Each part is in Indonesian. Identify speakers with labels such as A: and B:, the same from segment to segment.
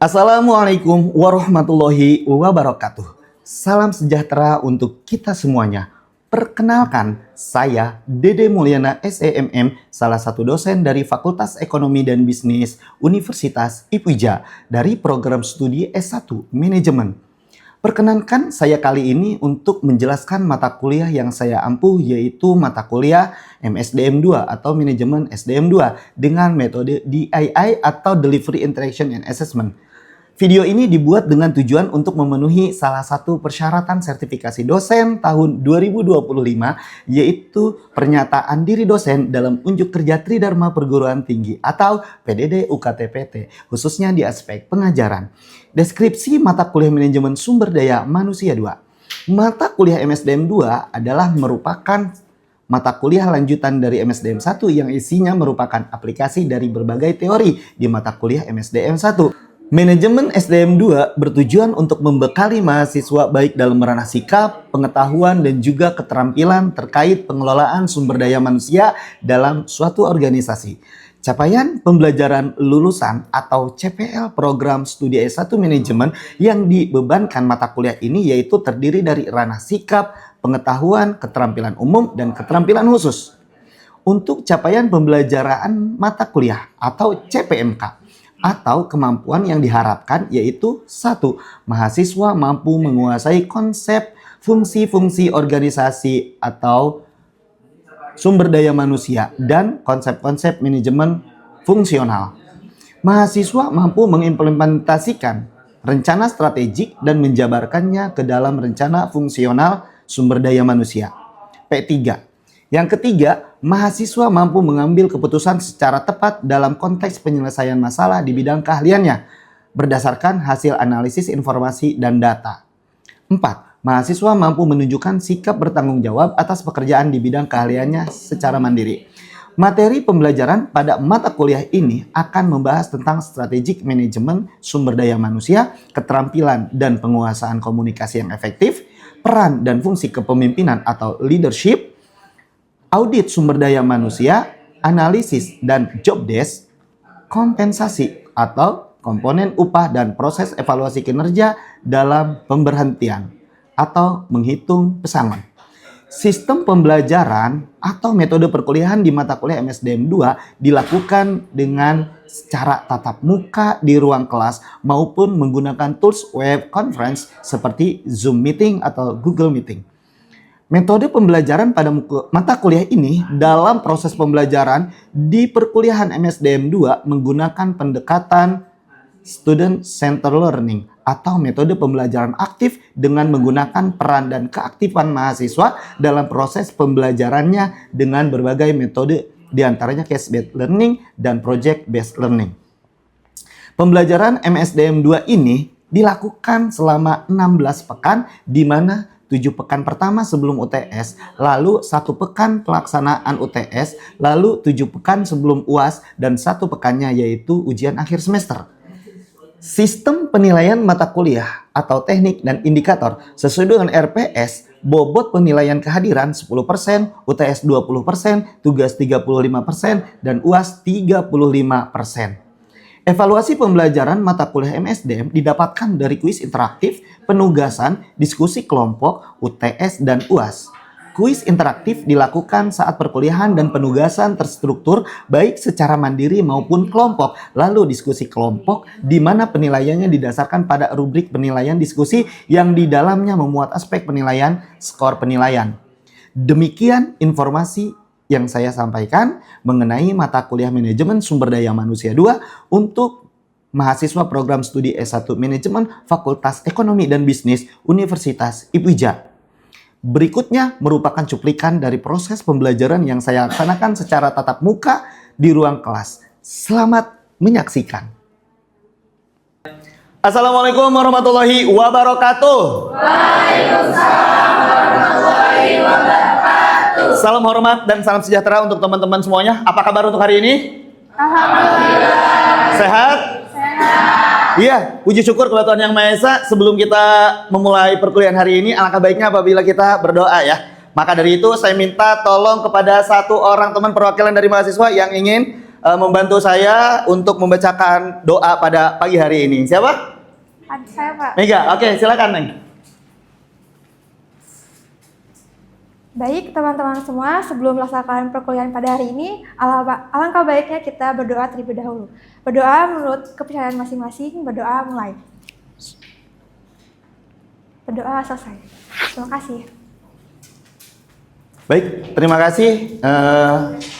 A: Assalamualaikum warahmatullahi wabarakatuh. Salam sejahtera untuk kita semuanya. Perkenalkan, saya Dede Mulyana SEMM, salah satu dosen dari Fakultas Ekonomi dan Bisnis Universitas IPIJA dari program studi S1 Manajemen. Perkenankan saya kali ini untuk menjelaskan mata kuliah yang saya ampuh, yaitu mata kuliah MSDM 2 atau Manajemen SDM 2 dengan metode DII atau Delivery Interaction and Assessment. Video ini dibuat dengan tujuan untuk memenuhi salah satu persyaratan sertifikasi dosen tahun 2025, yaitu pernyataan diri dosen dalam unjuk kerja Tridharma Perguruan Tinggi atau PDD UKT-PT, khususnya di aspek pengajaran. Deskripsi mata kuliah Manajemen Sumber Daya Manusia 2. Mata kuliah MSDM 2 adalah merupakan mata kuliah lanjutan dari MSDM 1 yang isinya merupakan aplikasi dari berbagai teori di mata kuliah MSDM 1. Manajemen SDM 2 bertujuan untuk membekali mahasiswa baik dalam ranah sikap, pengetahuan, dan juga keterampilan terkait pengelolaan sumber daya manusia dalam suatu organisasi. Capaian pembelajaran lulusan atau CPL program studi S1 Manajemen yang dibebankan mata kuliah ini yaitu terdiri dari ranah sikap, pengetahuan, keterampilan umum, dan keterampilan khusus. Untuk capaian pembelajaran mata kuliah atau CPMK atau kemampuan yang diharapkan yaitu 1. Mahasiswa mampu menguasai konsep fungsi-fungsi organisasi atau sumber daya manusia dan konsep-konsep manajemen fungsional. Mahasiswa mampu mengimplementasikan rencana strategik dan menjabarkannya ke dalam rencana fungsional sumber daya manusia. P3. Yang ketiga, mahasiswa mampu mengambil keputusan secara tepat dalam konteks penyelesaian masalah di bidang keahliannya berdasarkan hasil analisis informasi dan data. 4. Mahasiswa mampu menunjukkan sikap bertanggung jawab atas pekerjaan di bidang keahliannya secara mandiri. Materi pembelajaran pada mata kuliah ini akan membahas tentang strategic manajemen sumber daya manusia, keterampilan dan penguasaan komunikasi yang efektif, peran dan fungsi kepemimpinan atau leadership, audit sumber daya manusia, analisis dan job desk, kompensasi atau komponen upah dan proses evaluasi kinerja dalam pemberhentian atau menghitung pesangon. Sistem pembelajaran atau metode perkuliahan di mata kuliah MSDM 2 dilakukan dengan secara tatap muka di ruang kelas maupun menggunakan tools web conference seperti Zoom Meeting atau Google Meeting. Metode pembelajaran pada mata kuliah ini dalam proses pembelajaran di perkuliahan MSDM 2 menggunakan pendekatan Student Centered Learning atau metode pembelajaran aktif dengan menggunakan peran dan keaktifan mahasiswa dalam proses pembelajarannya dengan berbagai metode diantaranya case-based learning dan project-based learning. Pembelajaran MSDM 2 ini dilakukan selama 16 pekan di mana 7 pekan pertama sebelum UTS, lalu 1 pekan pelaksanaan UTS, lalu 7 pekan sebelum UAS, dan 1 pekannya yaitu ujian akhir semester. Sistem penilaian mata kuliah atau teknik dan indikator sesuai dengan RPS, bobot penilaian kehadiran 10%, UTS 20%, tugas 35%, dan UAS 35%. Evaluasi pembelajaran mata kuliah MSDM didapatkan dari kuis interaktif, penugasan, diskusi kelompok, UTS, dan UAS. Kuis interaktif dilakukan saat perkuliahan dan penugasan terstruktur baik secara mandiri maupun kelompok. Lalu diskusi kelompok di mana penilaiannya didasarkan pada rubrik penilaian diskusi yang di dalamnya memuat aspek penilaian skor penilaian. Demikian informasi yang saya sampaikan mengenai mata kuliah Manajemen Sumber Daya Manusia 2 untuk mahasiswa program studi S1 Manajemen Fakultas Ekonomi dan Bisnis Universitas IPIJA. Berikutnya merupakan cuplikan dari proses pembelajaran yang saya laksanakan secara tatap muka di ruang kelas. Selamat menyaksikan. Assalamualaikum warahmatullahi wabarakatuh.
B: Waalaikumsalam warahmatullahi wabarakatuh.
A: Salam hormat dan salam sejahtera untuk teman-teman semuanya. Apa kabar untuk hari ini?
B: Alhamdulillah.
A: Sehat? Iya, puji syukur kepada Tuhan Yang Maha Esa. Sebelum kita memulai perkuliahan hari ini, alangkah baiknya apabila kita berdoa ya. Maka dari itu saya minta tolong kepada satu orang teman perwakilan dari mahasiswa yang ingin membantu saya untuk membacakan doa pada pagi hari ini. Siapa?
B: Saya, Pak.
A: Mega. Oke, silakan, Neng.
B: Baik, teman-teman semua, sebelum melaksanakan perkuliahan pada hari ini, alangkah baiknya kita berdoa terlebih dahulu. Berdoa menurut kepercayaan masing-masing, berdoa mulai. Berdoa selesai. Terima kasih.
A: Baik, terima kasih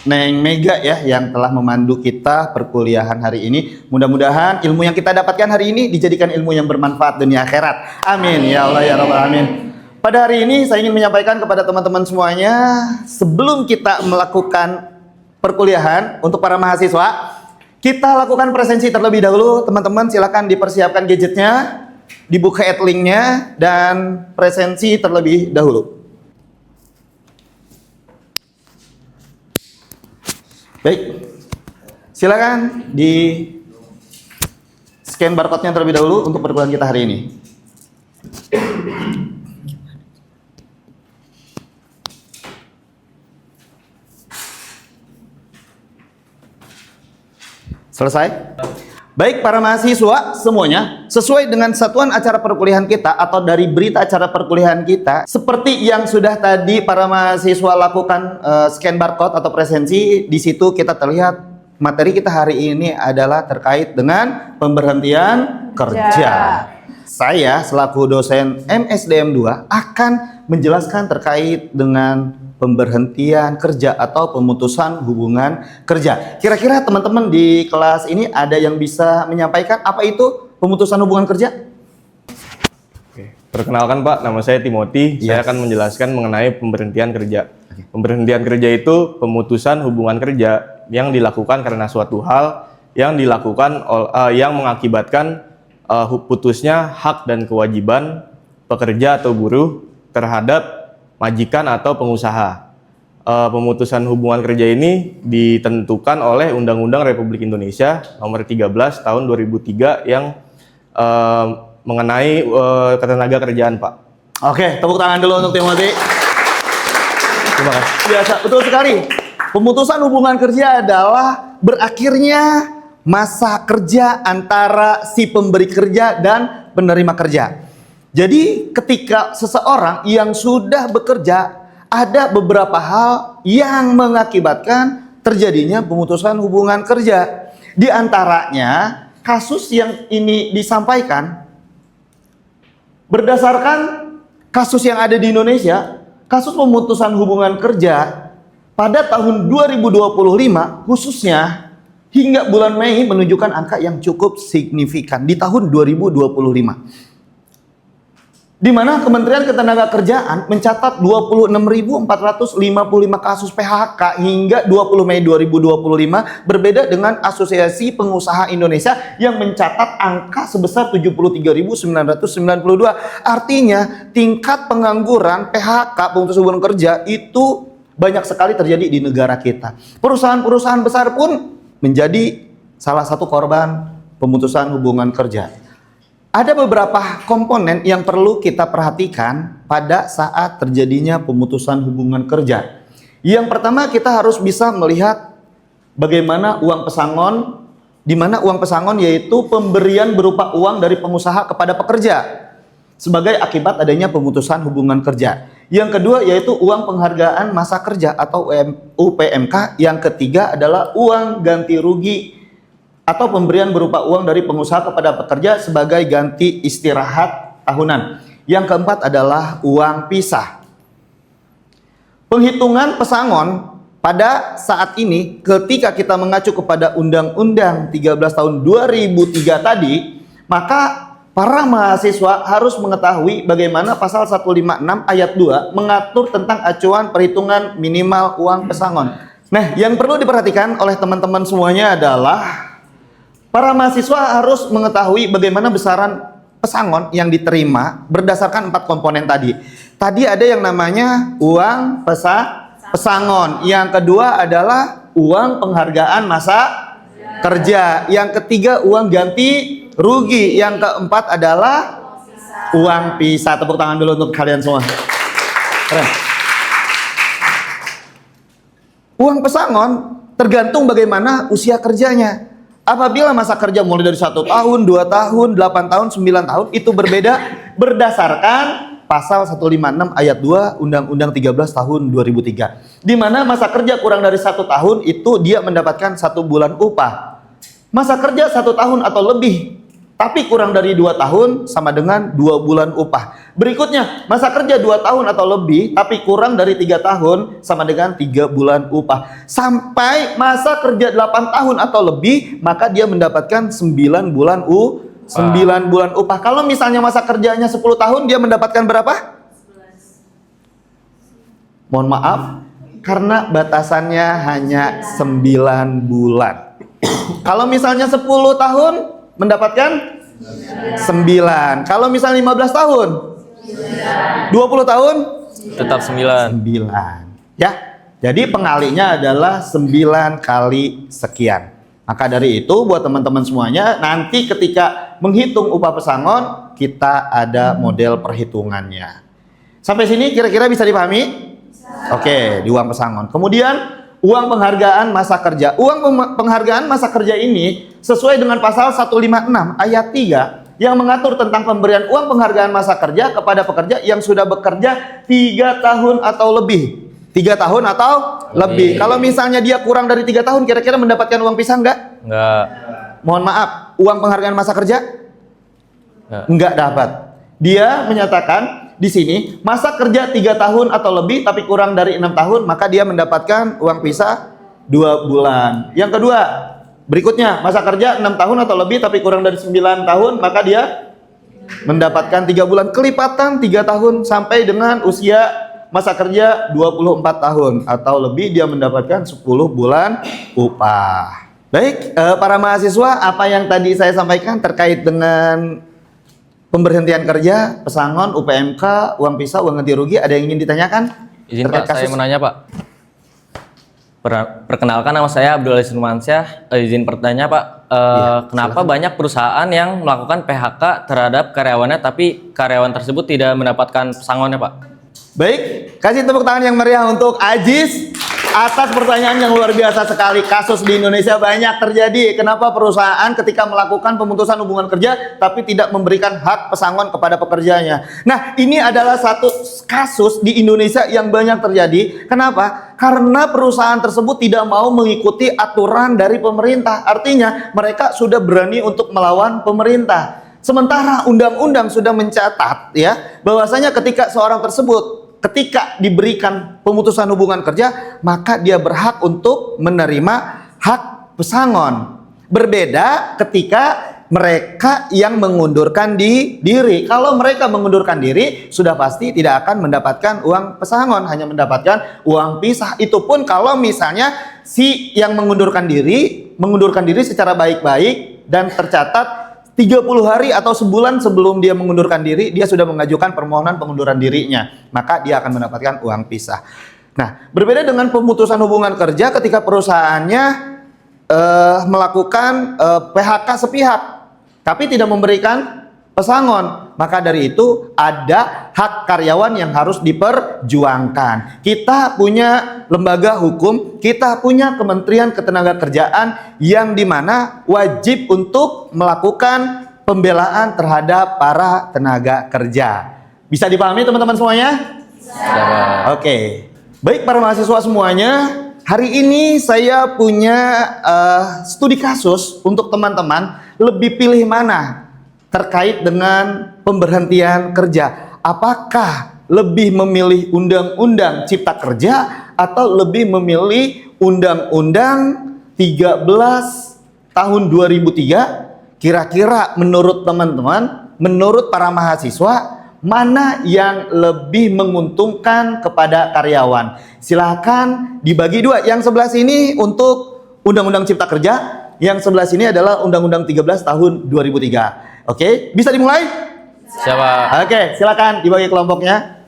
A: Neng Mega ya yang telah memandu kita perkuliahan hari ini. Mudah-mudahan ilmu yang kita dapatkan hari ini dijadikan ilmu yang bermanfaat dunia akhirat. Amin. Ya Allah ya Rabbal Alamin. Pada hari ini saya ingin menyampaikan kepada teman-teman semuanya, sebelum kita melakukan perkuliahan untuk para mahasiswa, kita lakukan presensi terlebih dahulu. Teman-teman silakan dipersiapkan gadgetnya, dibuka linknya, dan presensi terlebih dahulu. Baik, silakan di scan barcode-nya terlebih dahulu untuk perkuliahan kita hari ini. Selesai? Baik para mahasiswa semuanya, sesuai dengan satuan acara perkuliahan kita atau dari berita acara perkuliahan kita, seperti yang sudah tadi para mahasiswa lakukan scan barcode atau presensi, di situ kita terlihat materi kita hari ini adalah terkait dengan pemberhentian kerja. Saya selaku dosen MSDM 2 akan menjelaskan terkait dengan pemberhentian kerja atau pemutusan hubungan kerja. Kira-kira teman-teman di kelas ini ada yang bisa menyampaikan apa itu pemutusan hubungan kerja?
C: Oke. Perkenalkan Pak, nama saya Timothy.
A: Yes.
C: Saya akan menjelaskan mengenai pemberhentian kerja. Pemberhentian kerja itu pemutusan hubungan kerja yang dilakukan karena suatu hal yang dilakukan yang mengakibatkan putusnya hak dan kewajiban pekerja atau buruh terhadap majikan atau pengusaha. Pemutusan hubungan kerja ini ditentukan oleh Undang-Undang Republik Indonesia Nomor 13 Tahun 2003 yang mengenai ketenaga kerjaan, Pak.
A: Oke, tepuk tangan dulu untuk Timothy.
C: Terima kasih.
A: Biasa, betul sekali. Pemutusan hubungan kerja adalah berakhirnya masa kerja antara si pemberi kerja dan penerima kerja. Jadi ketika seseorang yang sudah bekerja, ada beberapa hal yang mengakibatkan terjadinya pemutusan hubungan kerja. Di antaranya kasus yang ini disampaikan berdasarkan kasus yang ada di Indonesia, kasus pemutusan hubungan kerja pada tahun 2025 khususnya hingga bulan Mei menunjukkan angka yang cukup signifikan di tahun 2025. Di mana Kementerian Ketenagakerjaan mencatat 26.455 kasus PHK hingga 20 Mei 2025, berbeda dengan Asosiasi Pengusaha Indonesia yang mencatat angka sebesar 73.992. Artinya tingkat pengangguran PHK pemutus hubungan kerja itu banyak sekali terjadi di negara kita. Perusahaan-perusahaan besar pun menjadi salah satu korban pemutusan hubungan kerja. Ada beberapa komponen yang perlu kita perhatikan pada saat terjadinya pemutusan hubungan kerja. Yang pertama, kita harus bisa melihat bagaimana uang pesangon, di mana uang pesangon yaitu pemberian berupa uang dari pengusaha kepada pekerja sebagai akibat adanya pemutusan hubungan kerja. Yang kedua yaitu uang penghargaan masa kerja atau UPMK. Yang ketiga adalah uang ganti rugi atau pemberian berupa uang dari pengusaha kepada pekerja sebagai ganti istirahat tahunan. Yang keempat adalah uang pisah. Penghitungan pesangon pada saat ini ketika kita mengacu kepada Undang-Undang 13 tahun 2003 tadi, maka para mahasiswa harus mengetahui bagaimana pasal 156 ayat 2 mengatur tentang acuan perhitungan minimal uang pesangon. Nah, yang perlu diperhatikan oleh teman-teman semuanya adalah para mahasiswa harus mengetahui bagaimana besaran pesangon yang diterima berdasarkan 4 komponen tadi. Tadi ada yang namanya uang pesangon. Yang kedua adalah uang penghargaan masa kerja. Yang ketiga uang ganti rugi. Yang keempat adalah uang pisah. Tepuk tangan dulu untuk kalian semua. Keren. Uang pesangon Tergantung bagaimana usia kerjanya. Apabila masa kerja mulai dari 1 tahun, 2 tahun, 8 tahun, 9 tahun, itu berbeda berdasarkan pasal 156 ayat 2 Undang-Undang 13 tahun 2003. Di mana masa kerja kurang dari 1 tahun itu dia mendapatkan 1 bulan upah. Masa kerja 1 tahun atau lebih, tapi kurang dari 2 tahun sama dengan 2 bulan upah. Berikutnya, masa kerja 2 tahun atau lebih, tapi kurang dari 3 tahun sama dengan 3 bulan upah. Sampai masa kerja 8 tahun atau lebih, maka dia mendapatkan 9 bulan upah. Kalau misalnya masa kerjanya 10 tahun, dia mendapatkan berapa? 11. Mohon maaf, karena batasannya hanya 9 bulan. Kalau misalnya 10 tahun, mendapatkan 9. Kalau misalnya 15 tahun, 20 tahun,
D: tetap 9.
A: Ya, jadi pengalinya adalah 9 kali sekian. Maka dari itu buat teman-teman semuanya, nanti ketika menghitung upah pesangon, kita ada model perhitungannya. Sampai sini kira-kira bisa dipahami? Oke, di uang pesangon. Kemudian uang penghargaan masa kerja. Uang penghargaan masa kerja ini sesuai dengan pasal 156 ayat 3 yang mengatur tentang pemberian uang penghargaan masa kerja kepada pekerja yang sudah bekerja 3 tahun atau lebih. 3 tahun atau lebih. Kalau misalnya dia kurang dari 3 tahun, kira-kira mendapatkan uang pisah enggak?
D: Enggak.
A: Mohon maaf, uang penghargaan masa kerja? Enggak dapat. Dia menyatakan di sini masa kerja 3 tahun atau lebih tapi kurang dari 6 tahun, maka dia mendapatkan uang pisah 2 bulan. Yang kedua, berikutnya masa kerja 6 tahun atau lebih tapi kurang dari 9 tahun, maka dia mendapatkan 3 bulan. Kelipatan 3 tahun sampai dengan usia masa kerja 24 tahun atau lebih, dia mendapatkan 10 bulan upah. Baik, para mahasiswa, apa yang tadi saya sampaikan terkait dengan pemberhentian kerja, pesangon, UPMK, uang pisah, uang ganti rugi, ada yang ingin ditanyakan?
D: Izin Pak, saya menanya Pak. Perkenalkan, nama saya Abdul Aziz Nurmansyah. Izin bertanya Pak, kenapa silakan. Banyak perusahaan yang melakukan PHK terhadap karyawannya tapi karyawan tersebut tidak mendapatkan pesangonnya Pak?
A: Baik, kasih tepuk tangan yang meriah untuk Aziz atas pertanyaan yang luar biasa sekali. Kasus di Indonesia banyak terjadi. Kenapa perusahaan ketika melakukan pemutusan hubungan kerja tapi tidak memberikan hak pesangon kepada pekerjanya? Nah, ini adalah satu kasus di Indonesia yang banyak terjadi. Kenapa? Karena perusahaan tersebut tidak mau mengikuti aturan dari pemerintah. Artinya mereka sudah berani untuk melawan pemerintah. Sementara undang-undang sudah mencatat ya bahwasanya ketika seorang tersebut ketika diberikan pemutusan hubungan kerja, maka dia berhak untuk menerima hak pesangon. Berbeda ketika mereka yang mengundurkan diri. Kalau mereka mengundurkan diri, sudah pasti tidak akan mendapatkan uang pesangon, hanya mendapatkan uang pisah. Itu pun kalau misalnya si yang mengundurkan diri secara baik-baik dan tercatat 30 hari atau sebulan sebelum dia mengundurkan diri, dia sudah mengajukan permohonan pengunduran dirinya, maka dia akan mendapatkan uang pisah. Nah, berbeda dengan pemutusan hubungan kerja ketika perusahaannya melakukan PHK sepihak, tapi tidak memberikan pesangon, maka dari itu ada hak karyawan yang harus diperjuangkan. Kita punya lembaga hukum, kita punya Kementerian Ketenagakerjaan yang dimana wajib untuk melakukan pembelaan terhadap para tenaga kerja. Bisa dipahami teman-teman semuanya?
D: Bisa.
A: Oke. Baik para mahasiswa semuanya, hari ini saya punya studi kasus untuk teman-teman. Lebih pilih mana terkait dengan pemberhentian kerja? Apakah lebih memilih Undang-Undang Cipta Kerja atau lebih memilih Undang-Undang 13 tahun 2003? Kira-kira menurut teman-teman, menurut para mahasiswa, mana yang lebih menguntungkan kepada karyawan? Silakan dibagi dua. Yang sebelah sini untuk Undang-Undang Cipta Kerja, yang sebelah sini adalah Undang-Undang 13 tahun 2003. Oke, bisa dimulai?
D: Siapa?
A: Oke, silakan dibagi kelompoknya.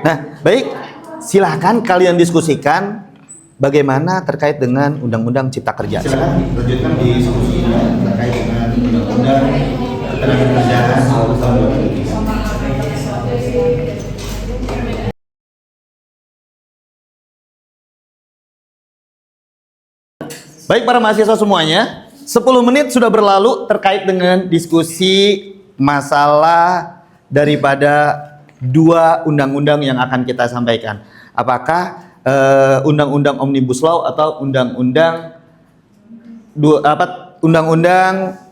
A: Nah, baik, silakan kalian diskusikan bagaimana terkait dengan Undang-Undang Cipta Kerja. Silakan lanjutkan diskusinya terkait dengan Undang-Undang Ketenagakerjaan tahun 2003. Baik para mahasiswa semuanya, 10 menit sudah berlalu terkait dengan diskusi masalah daripada dua undang-undang yang akan kita sampaikan. Apakah undang-undang Omnibus Law atau Undang-Undang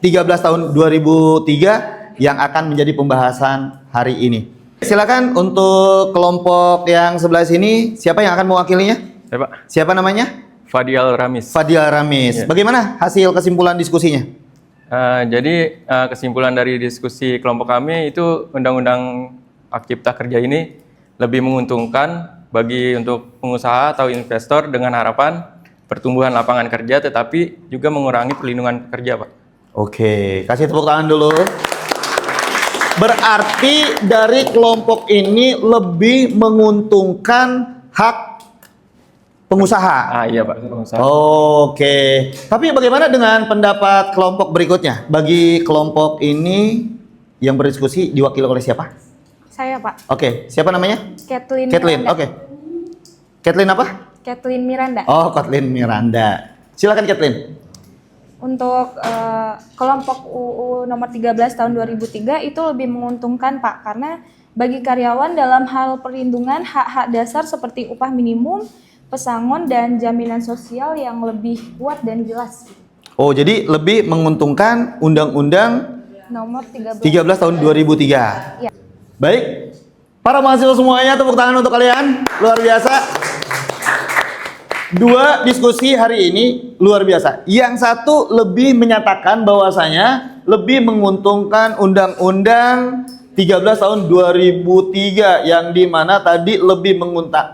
A: 13 tahun 2003 yang akan menjadi pembahasan hari ini. Silakan untuk kelompok yang sebelah sini, siapa yang akan mewakilinya?
E: Ya, Pak.
A: Siapa namanya?
E: Fadial Ramis.
A: Fadil Ramis.
E: Ya.
A: Bagaimana hasil kesimpulan diskusinya?
E: Jadi kesimpulan dari diskusi kelompok kami itu Undang-Undang Hak Cipta Kerja ini lebih menguntungkan bagi untuk pengusaha atau investor dengan harapan pertumbuhan lapangan kerja tetapi juga mengurangi perlindungan pekerja, Pak.
A: Oke, kasih tepuk tangan dulu. Berarti dari kelompok ini lebih menguntungkan hak pengusaha.
E: Iya, Pak. Pengusaha.
A: Oke, tapi bagaimana dengan pendapat kelompok berikutnya? Bagi kelompok ini yang berdiskusi diwakili oleh siapa?
B: Saya, Pak.
A: Oke, siapa namanya?
B: Kathleen
A: Kathleen.
B: Miranda.
A: Oke. Kathleen apa?
B: Kathleen Miranda.
A: Oh, Kathleen Miranda. Silakan Kathleen.
B: Untuk kelompok UU nomor 13 tahun 2003 itu lebih menguntungkan, Pak, karena bagi karyawan dalam hal perlindungan hak-hak dasar seperti upah minimum, pesangon dan jaminan sosial yang lebih kuat dan jelas.
A: Oh, jadi lebih menguntungkan Undang-Undang
B: Nomor 13.
A: 13 tahun 2003.
B: Ya.
A: Baik. Para mahasiswa semuanya, tepuk tangan untuk kalian. Luar biasa. Dua diskusi hari ini luar biasa. Yang satu lebih menyatakan bahwasanya lebih menguntungkan Undang-Undang 13 tahun 2003 yang dimana tadi lebih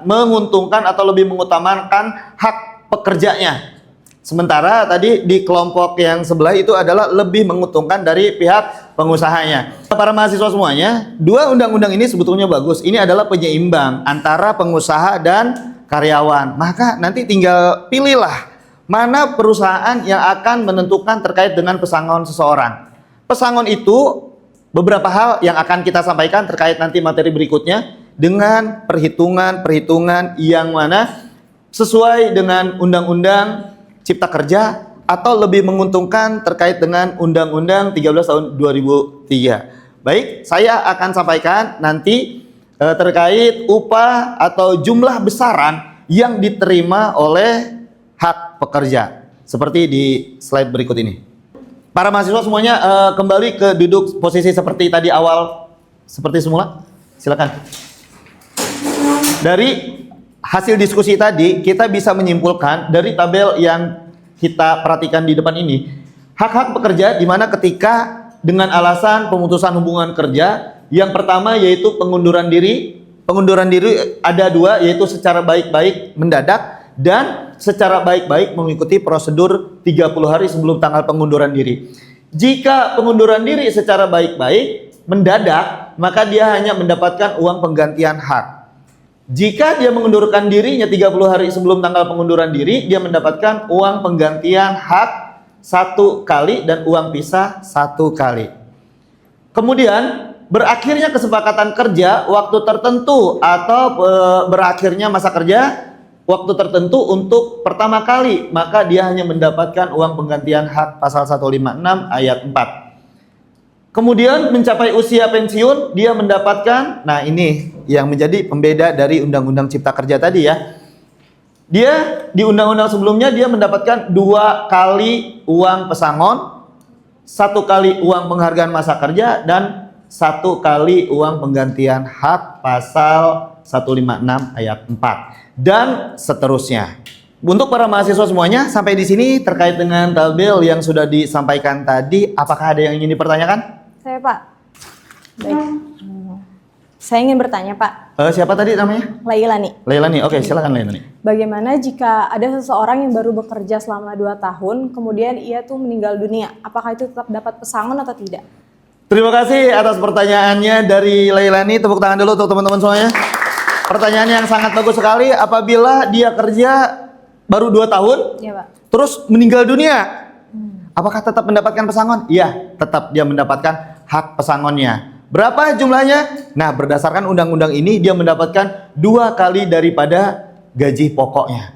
A: menguntungkan atau lebih mengutamakan hak pekerjanya. Sementara tadi di kelompok yang sebelah itu adalah lebih menguntungkan dari pihak pengusahanya. Para mahasiswa semuanya, dua undang-undang ini sebetulnya bagus. Ini adalah penyeimbang antara pengusaha dan karyawan. Maka nanti tinggal pilihlah mana perusahaan yang akan menentukan terkait dengan pesangon seseorang. Pesangon itu beberapa hal yang akan kita sampaikan terkait nanti materi berikutnya dengan perhitungan-perhitungan yang mana sesuai dengan Undang-Undang Cipta Kerja atau lebih menguntungkan terkait dengan Undang-Undang 13 tahun 2003. Baik, saya akan sampaikan nanti terkait upah atau jumlah besaran yang diterima oleh hak pekerja seperti di slide berikut ini. Para mahasiswa semuanya kembali ke duduk posisi seperti tadi awal, seperti semula. Silakan. Dari hasil diskusi tadi kita bisa menyimpulkan dari tabel yang kita perhatikan di depan ini, hak-hak pekerja di mana ketika dengan alasan pemutusan hubungan kerja, yang pertama yaitu pengunduran diri. Pengunduran diri ada dua, yaitu secara baik-baik mendadak dan secara baik-baik mengikuti prosedur 30 hari sebelum tanggal pengunduran diri. Jika pengunduran diri secara baik-baik mendadak, maka dia hanya mendapatkan uang penggantian hak. Jika dia mengundurkan dirinya 30 hari sebelum tanggal pengunduran diri, dia mendapatkan uang penggantian hak 1 kali dan uang pisah 1 kali. Kemudian berakhirnya kesepakatan kerja waktu tertentu atau berakhirnya masa kerja waktu tertentu untuk pertama kali, maka dia hanya mendapatkan uang penggantian hak pasal 156 ayat 4. Kemudian mencapai usia pensiun, dia mendapatkan, nah ini yang menjadi pembeda dari Undang-Undang Cipta Kerja tadi ya. Dia di undang-undang sebelumnya dia mendapatkan 2 kali uang pesangon, 1 kali uang penghargaan masa kerja, dan 1 kali uang penggantian hak pasal 156 ayat 4 dan seterusnya. Untuk para mahasiswa semuanya, sampai di sini terkait dengan tabel yang sudah disampaikan tadi, apakah ada yang ingin dipertanyakan?
B: Saya, Pak. Baik. Saya ingin bertanya, Pak.
A: Siapa tadi namanya?
B: Lailani.
A: Lailani. Oke, silakan Lailani.
B: Bagaimana jika ada seseorang yang baru bekerja selama 2 tahun, kemudian ia tuh meninggal dunia? Apakah itu tetap dapat pesangon atau tidak?
A: Terima kasih atas pertanyaannya dari Lailani. Tepuk tangan dulu untuk teman-teman semuanya. Pertanyaan yang sangat bagus sekali. Apabila dia kerja baru 2 tahun,
B: Iya, Pak.
A: terus meninggal dunia, apakah tetap mendapatkan pesangon? Iya, tetap dia mendapatkan hak pesangonnya. Berapa jumlahnya? Nah, berdasarkan undang-undang ini dia mendapatkan 2 kali daripada gaji pokoknya.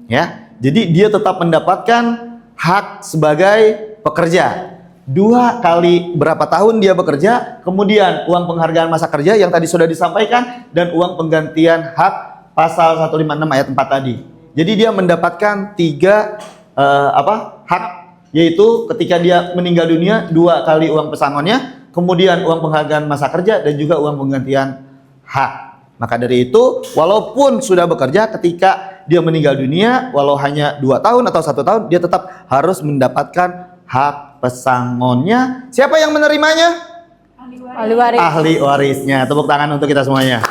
A: Ya, jadi dia tetap mendapatkan hak sebagai pekerja. 2 kali berapa tahun dia bekerja, kemudian uang penghargaan masa kerja yang tadi sudah disampaikan, dan uang penggantian hak pasal 156 ayat 4 tadi. Jadi dia mendapatkan 3 hak, yaitu ketika dia meninggal dunia 2 kali uang pesangonnya, kemudian uang penghargaan masa kerja, dan juga uang penggantian hak. Maka dari itu, walaupun sudah bekerja, ketika dia meninggal dunia, walau hanya 2 tahun atau 1 tahun, dia tetap harus mendapatkan hak pesangonnya. Siapa yang menerimanya?
B: Ahli waris.
A: Ahli warisnya. Tepuk tangan untuk kita semuanya.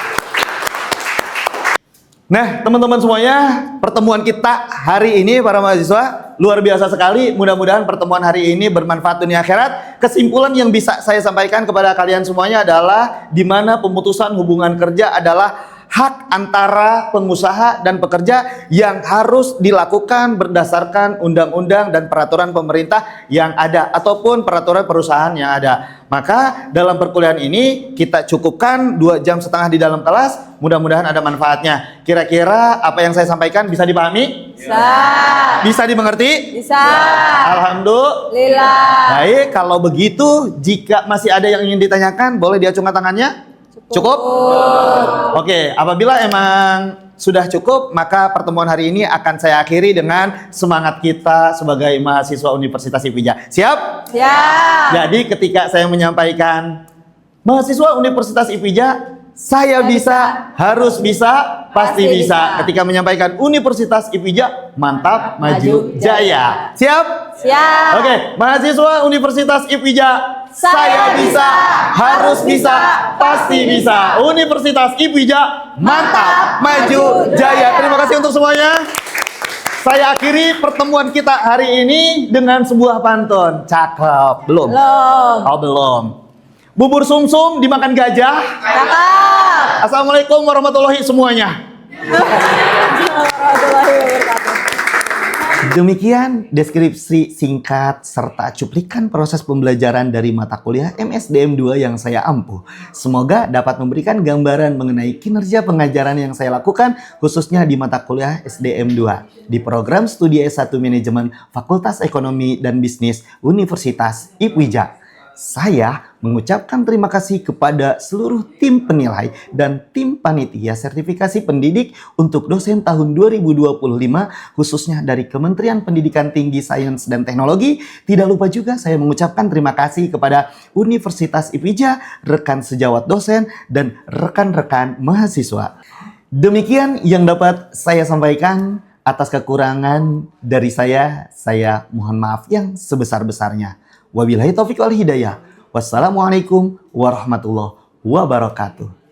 A: Nah, teman-teman semuanya, pertemuan kita hari ini para mahasiswa luar biasa sekali. Mudah-mudahan pertemuan hari ini bermanfaat dunia akhirat. Kesimpulan yang bisa saya sampaikan kepada kalian semuanya adalah di mana pemutusan hubungan kerja adalah hak antara pengusaha dan pekerja yang harus dilakukan berdasarkan undang-undang dan peraturan pemerintah yang ada ataupun peraturan perusahaan yang ada. Maka dalam perkuliahan ini kita cukupkan 2,5 jam di dalam kelas. Mudah-mudahan ada manfaatnya. Kira-kira apa yang saya sampaikan bisa dipahami?
B: Bisa.
A: Bisa dimengerti?
B: Bisa.
A: Alhamdulillah. Baik, kalau begitu jika masih ada yang ingin ditanyakan, boleh diacungkan tangannya. Cukup? Oke, apabila emang sudah cukup, maka pertemuan hari ini akan saya akhiri dengan semangat kita sebagai mahasiswa Universitas IPIJA. Siap?
B: Siap.
A: Jadi ketika saya menyampaikan mahasiswa Universitas IPIJA, saya bisa, harus bisa, pasti bisa. Ketika menyampaikan Universitas IPIJA, mantap, maju, jaya. Siap?
B: Siap.
A: Oke, mahasiswa Universitas IPIJA, saya bisa, harus bisa, pasti bisa. Universitas IPIJA, mantap, maju, jaya. Terima kasih untuk semuanya. Saya akhiri pertemuan kita hari ini dengan sebuah pantun. Cakep. Belum?
B: Belum.
A: Oh, belum. Bubur sumsum dimakan gajah.
B: Cakep.
A: Assalamualaikum warahmatullahi semuanya.
B: Warahmatullahi wabarakatuh.
A: Demikian deskripsi singkat serta cuplikan proses pembelajaran dari mata kuliah MSDM 2 yang saya ampuh. Semoga dapat memberikan gambaran mengenai kinerja pengajaran yang saya lakukan khususnya di mata kuliah SDM 2 di program studi S1 Manajemen Fakultas Ekonomi dan Bisnis Universitas IPIJA. Saya mengucapkan terima kasih kepada seluruh tim penilai dan tim panitia sertifikasi pendidik untuk dosen tahun 2025 khususnya dari Kementerian Pendidikan Tinggi Sains dan Teknologi. Tidak lupa juga saya mengucapkan terima kasih kepada Universitas IPIJA, rekan sejawat dosen, dan rekan-rekan mahasiswa. Demikian yang dapat saya sampaikan. Atas kekurangan dari saya mohon maaf yang sebesar-besarnya. Wabillahi taufiq wal hidayah. Wassalamualaikum warahmatullahi wabarakatuh.